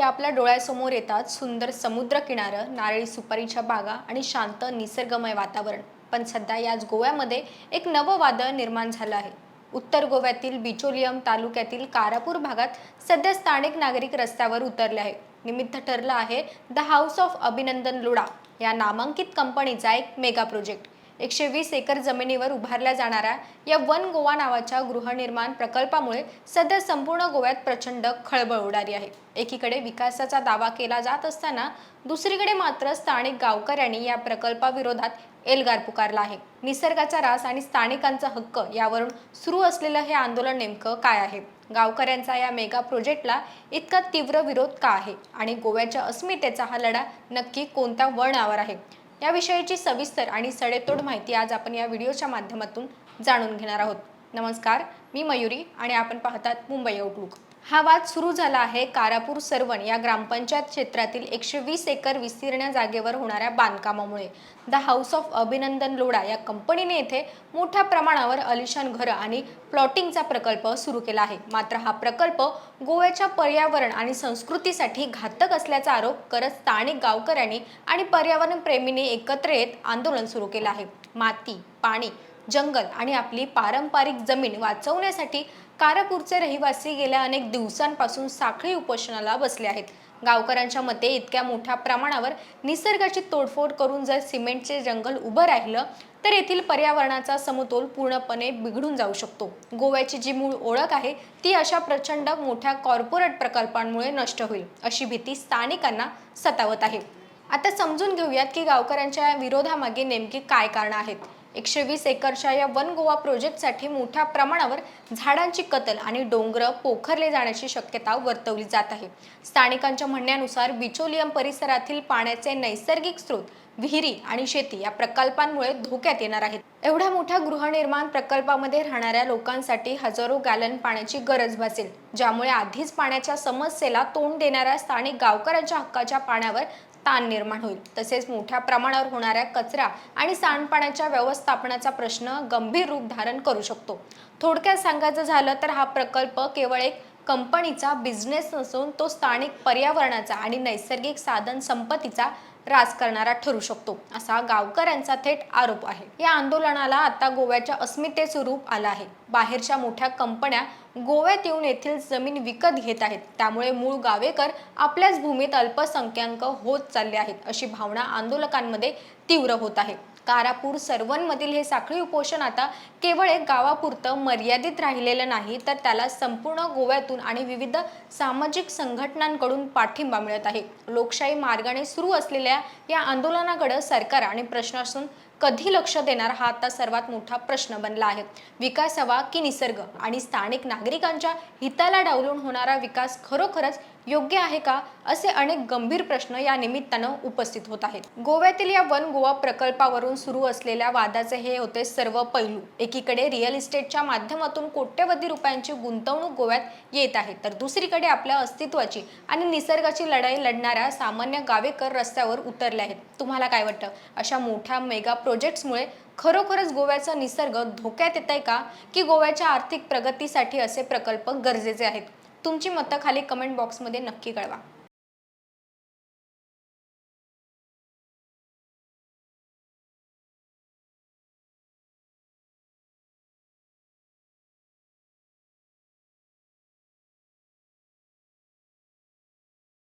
आपल्या डोळ्यासमोर येतात सुंदर समुद्र किनारं, नारळी सुपारीच्या बागा आणि शांत निसर्गमय वातावरण. पण सध्या याच गोव्यामध्ये एक नवं वादळ निर्माण झालं आहे. उत्तर गोव्यातील बिचोलियम तालुक्यातील कारापूर भागात सध्या स्थानिक नागरिक रस्त्यावर उतरले आहेत. निमित्त ठरलं आहे द हाऊस ऑफ अभिनंदन लोढा या नामांकित कंपनीचा एक मेगा प्रोजेक्ट. 120 एकर जमिनीवर उभारल्या जाणाऱ्या या वन गोवा नावाच्या गृहनिर्माण प्रकल्पामुळे सध्या संपूर्ण गोव्यात प्रचंड खळबळ उडाली आहे. एकीकडे विकासाचा दावा केला जात असताना दुसरीकडे मात्र स्थानिक गावकऱ्यांनी या प्रकल्पाविरोधात एल्गार पुकारला आहे. निसर्गाचा रास आणि स्थानिकांचा हक्क यावरून सुरू असलेलं हे आंदोलन नेमकं काय आहे? गावकऱ्यांचा या मेगा प्रोजेक्टला इतका तीव्र विरोध का आहे आणि गोव्याच्या अस्मितेचा हा लढा नक्की कोणत्या वळणावर आहे? याविषयीची सविस्तर आणि सडेतोड माहिती आज आपण या व्हिडिओच्या माध्यमातून जाणून घेणार आहोत. नमस्कार, मी मयुरी आणि आपण पाहतात मुंबई आउटलुक. हा वाद सुरू झाला आहे कारापूर सरवण या ग्रामपंचायत क्षेत्रातील 120 एकर विस्तीर्ण जागेवर होणाऱ्या बांधकामामुळे. द हाऊस ऑफ अभिनंदन लोढा या कंपनीने येथे मोठ्या प्रमाणावर अलिशान घरं आणि प्लॉटिंगचा प्रकल्प सुरू केला आहे. मात्र हा प्रकल्प गोव्याच्या पर्यावरण आणि संस्कृतीसाठी घातक असल्याचा आरोप करत स्थानिक गावकऱ्यांनी आणि पर्यावरण प्रेमींनी एकत्र येत आंदोलन सुरू केलं आहे. माती, पाणी, जंगल आणि आपली पारंपरिक जमीन वाचवण्यासाठी कारापूरचे रहिवासी गेल्या अनेक दिवसांपासून साखळी उपोषणाला बसले आहेत. गावकऱ्यांच्या मते इतक्या मोठ्या प्रमाणावर निसर्गाची तोडफोड करून जर सिमेंटचे जंगल उभं राहिलं तर येथील पर्यावरणाचा समतोल पूर्णपणे बिघडून जाऊ शकतो. गोव्याची जी मूळ ओळख आहे ती अशा प्रचंड मोठ्या कॉर्पोरेट प्रकल्पांमुळे नष्ट होईल अशी भीती स्थानिकांना सतावत आहे. आता समजून घेऊयात की गावकऱ्यांच्या विरोधामागे नेमकी काय कारणं आहेत. 120 एकरच्या या वन गोवा प्रोजेक्टसाठी मोठ्या प्रमाणावर झाडांची कत्तल आणि डोंगर पोखरले जाण्याची शक्यता वर्तवली जात आहे. स्थानिकांच्या म्हणण्यानुसार बिचोलियम परिसरातील पाण्याचे नैसर्गिक स्रोत, विहिरी आणि शेती या प्रकल्पांमुळे धोक्यात येणार आहेत. एवढ्या मोठ्या गृहनिर्माण प्रकल्पामध्ये राहणाऱ्या लोकांसाठी हजारो गॅलन पाण्याची गरज भासेल, ज्यामुळे आधीच पाण्याच्या समस्येला तोंड देणाऱ्या स्थानिक गावकऱ्यांच्या हक्काच्या पाण्यावर ताण निर्माण होईल. तसेच मोठ्या प्रमाणावर होणाऱ्या कचरा आणि सांडपाण्याच्या व्यवस्थापनाचा प्रश्न गंभीर रूप धारण करू शकतो. थोडक्यात सांगायचं झालं तर हा प्रकल्प केवळ एक कंपनीचा बिझनेस नसून तो स्थानिक पर्यावरणाचा आणि नैसर्गिक साधन संपत्तीचा ऱ्हास करणारा ठरू शकतो, असा गावकऱ्यांचा थेट आरोप आहे. या आंदोलनाला आता गोव्याच्या अस्मितेचं रूप आलं आहे. बाहेरच्या मोठ्या कंपन्या गोव्यात येऊन येथील जमीन विकत घेत आहेत, त्यामुळे मूळ गावेकर आपल्याच भूमीत अल्पसंख्याक होत चालले आहेत अशी भावना आंदोलकांमध्ये तीव्र होत आहे. कारापूर सरवणमधील हे साखळी उपोषण आता केवळ एक गावापुरतं मर्यादित राहिलेलं नाही, तर त्याला संपूर्ण गोव्यातून आणि विविध सामाजिक संघटनांकडून पाठिंबा मिळत आहे. लोकशाही मार्गाने सुरू असलेल्या या आंदोलनाकडे सरकार आणि प्रशासन कधी लक्ष देणार हा आता सर्वात मोठा प्रश्न बनला आहे. विकास हवा की निसर्ग आणि स्थानिक नागरिकांच्या हिताला डावलून होणारा विकास खरोखरच योग्य आहे का, असे अनेक गंभीर प्रश्न या निमित्तानं उपस्थित होत आहेत. गोव्यातील या वन गोवा प्रकल्पावरून सुरू असलेल्या वादाचे हे होते सर्व पैलू. एकीकडे रिअल इस्टेटच्या माध्यमातून कोट्यवधी रुपयांची गुंतवणूक गोव्यात येत आहे, तर दुसरीकडे आपल्या अस्तित्वाची आणि निसर्गाची लढाई लढणाऱ्या सामान्य गावेकर रस्त्यावर उतरले आहेत. तुम्हाला काय वाटतं? अशा मोठ्या मेगा प्रोजेक्ट्समुळे खरोखरच गोव्याचा निसर्ग धोक्यात येत आहे का, की गोव्याच्या आर्थिक प्रगतीसाठी असे प्रकल्प गरजेचे आहेत? तुमची मतं खाली कमेंट बॉक्समध्ये नक्की कळवा.